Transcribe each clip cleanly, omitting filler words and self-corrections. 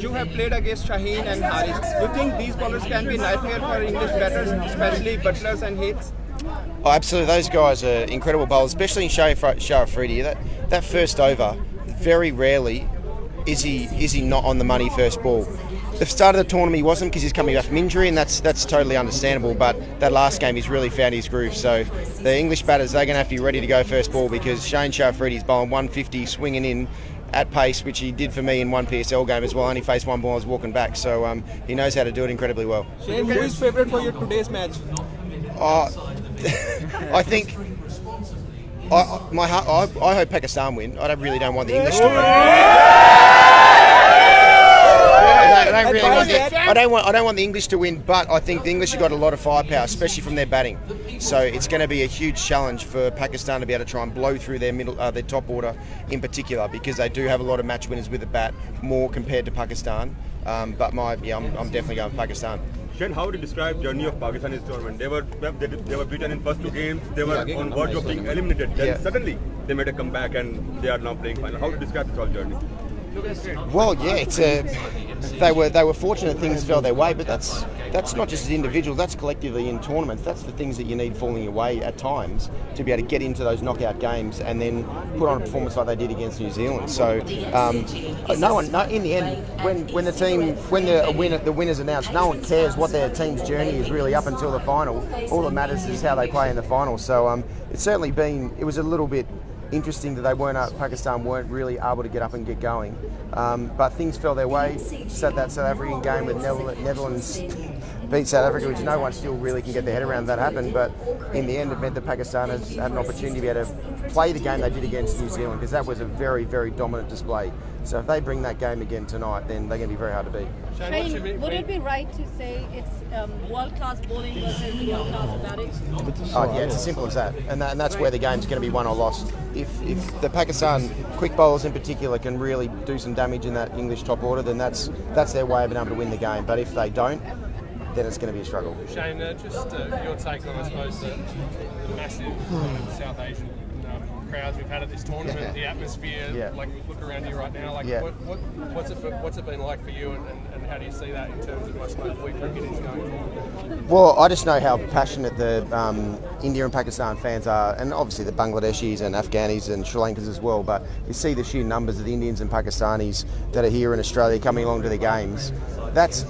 you have played against Shaheen and Haris. Do you think these bowlers can be nightmare for English batters, especially Butlers and Heath? Oh, absolutely. Those guys are incredible bowlers, especially in Shah Afridi. That first over, very rarely is he not on the money first ball. The start of the tournament he wasn't because he's coming back from injury, and that's totally understandable. But that last game he's really found his groove. So the English batters, they're going to have to be ready to go first ball because Shah Afridi's bowling 150, swinging in at pace, which he did for me in one PSL game as well. Only faced one ball, I was walking back. So he knows how to do it incredibly well. Shane, who is favourite for your today's match? I think I hope Pakistan win. Really don't want the English to win. I don't want the English to win, but I think the English have got a lot of firepower, especially from their batting. So it's going to be a huge challenge for Pakistan to be able to try and blow through their their top order in particular, because they do have a lot of match winners with the bat, more compared to Pakistan. I'm definitely going with Pakistan. Shane, how would you describe journey of Pakistan in this tournament? They were beaten in first two games. They were on verge of being eliminated. Then suddenly they made a comeback and they are now playing final. How would you describe this whole journey? Well, yeah, they were fortunate things fell their way, but that's not just as individuals, that's collectively in tournaments. That's the things that you need falling your way at times to be able to get into those knockout games and then put on a performance like they did against New Zealand. So in the end, when the winner's announced, no one cares what their team's journey is really up until the final. All that matters is how they play in the final. So it's certainly it was a little bit interesting that Pakistan weren't really able to get up and get going, but things fell their way. That South African game with Netherlands beat South Africa, which no one still really can get their head around that happened, but in the end it meant that Pakistan has had an opportunity to be able to play the game they did against New Zealand, because that was a very, very dominant display. So if they bring that game again tonight, then they're going to be very hard to beat. Shane, would it be right to say it's world-class bowling versus world-class batting? Yeah, it's as simple as that. And that's where the game's going to be won or lost. If the Pakistan quick bowlers in particular can really do some damage in that English top order, then that's their way of being able to win the game. But if they don't, then it's going to be a struggle. Shane, just your take on, I suppose, the massive South Asian crowds we've had at this tournament, the atmosphere, like look around you right now, like what's it been like for you, and how do you see that in terms of, I suppose, where cricket is going forward? Well, I just know how passionate the India and Pakistan fans are, and obviously the Bangladeshis and Afghanis and Sri Lankans as well, but you see the sheer numbers of the Indians and Pakistanis that are here in Australia coming along to the games.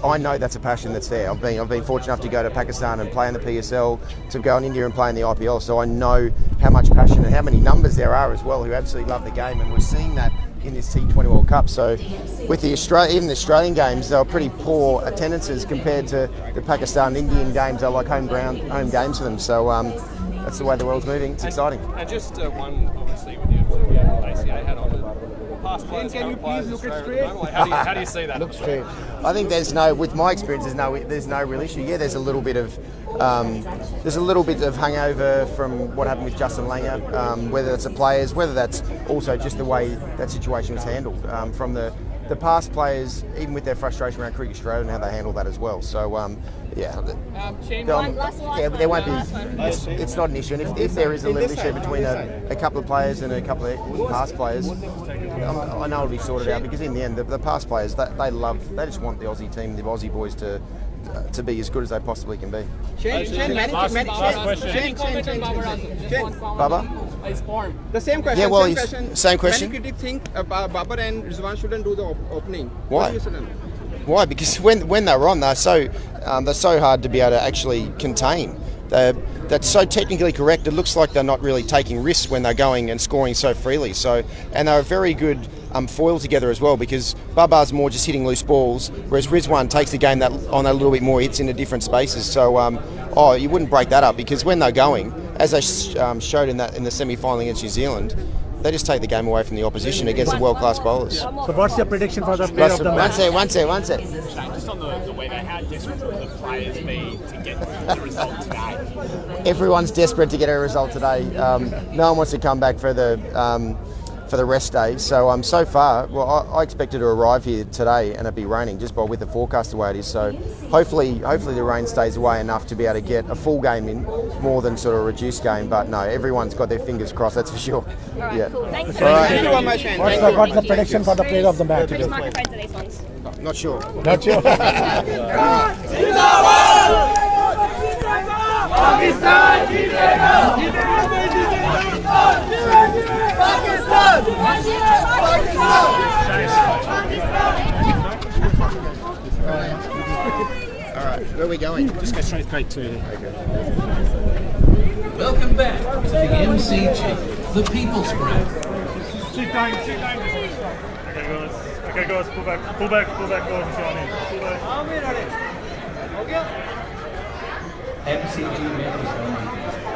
I know that's a passion that's there. I've been fortunate enough to go to Pakistan and play in the PSL, to go in India and play in the IPL, so I know how much passion and how many numbers there are as well who absolutely love the game, and we're seeing that in this T20 World Cup. So with even the Australian games, they were pretty poor attendances compared to the Pakistan Indian games. They're like home games for them. So that's the way the world's moving. It's exciting. And just one, obviously, with the ACA hat on, past players, Can you please look at straight? How do you see that? Look straight. I think with my experience, there's no real issue. Yeah, there's a little bit of hangover from what happened with Justin Langer, whether it's the players, whether that's also just the way that situation was handled from the past players, even with their frustration around Cricket Australia and how they handle that as well. So Shane, but there won't be. It's not an issue. And if there is a little issue between a couple of players and a couple of past players, I know it'll be sorted out, because in the end, the past players, they just want the Aussie team, the Aussie boys to be as good as they possibly can be. Baba? The same question. Yeah, well, same question. Many critics think Babar and Rizwan shouldn't do the opening. Why? Why? Because when they're on, they're so hard to be able to actually contain. That's so technically correct. It looks like they're not really taking risks when they're going and scoring so freely. And they're a very good foil together as well, because Babar's more just hitting loose balls, whereas Rizwan takes the game on a little bit more, hits into different spaces. So you wouldn't break that up, because when they're going, as they showed in the semi-final against New Zealand, they just take the game away from the opposition against the world-class bowlers. So what's your prediction for the player of the match? One sec. Just on the weather, how desperate will the players be to get the result today? Everyone's desperate to get a result today. No one wants to come back for the rest day. So so far, I expected to arrive here today and it'd be raining, just with the forecast the way it is. So hopefully the rain stays away enough to be able to get a full game in, more than sort of a reduced game. But no, everyone's got their fingers crossed, that's for sure. All right, cool. Thanks. Thank you very much. What's the prediction for the player of the match? Which microphone are these ones? Not sure. Not sure. Alright, where are we going? Just go straight to. Welcome back to the MCG, the People's Ground. Okay, guys, pull back, guys, Johnny. Pull back. MCG members only.